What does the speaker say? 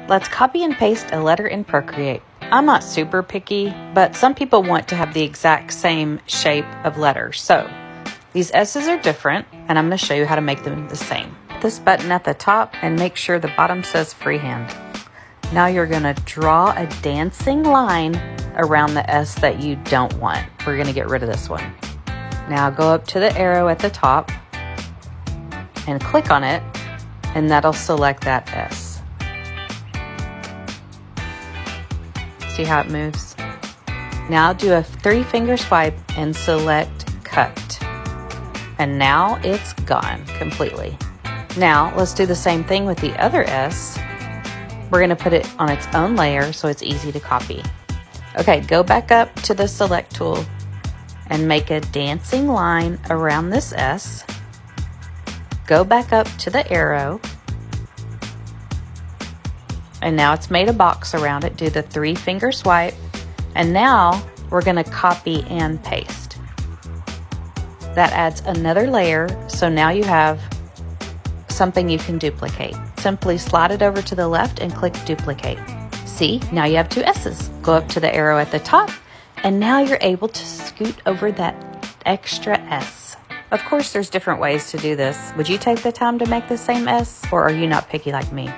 Let's copy and paste a letter in Procreate. I'm not super picky, but some people want to have the exact same shape of letters. So these S's are different, and I'm going to show you how to make them the same. This button at the top and make sure the bottom says freehand. Now you're going to draw a dancing line around the S that you don't want. We're going to get rid of this one. Now go up to the arrow at the top and click on it, and that'll select that S. See how it moves? Now do a 3-finger swipe and select cut. And now it's gone completely. Now let's do the same thing with the other S. We're going to put it on its own layer so it's easy to copy. Okay, go back up to the select tool and make a dancing line around this S. Go back up to the arrow. And now it's made a box around it. Do the 3-finger swipe. And now we're going to copy and paste. That adds another layer. So now you have something you can duplicate. Simply slide it over to the left and click duplicate. See, now you have 2 S's. Go up to the arrow at the top, and now you're able to scoot over that extra S. Of course, there's different ways to do this. Would you take the time to make the same S, or are you not picky like me?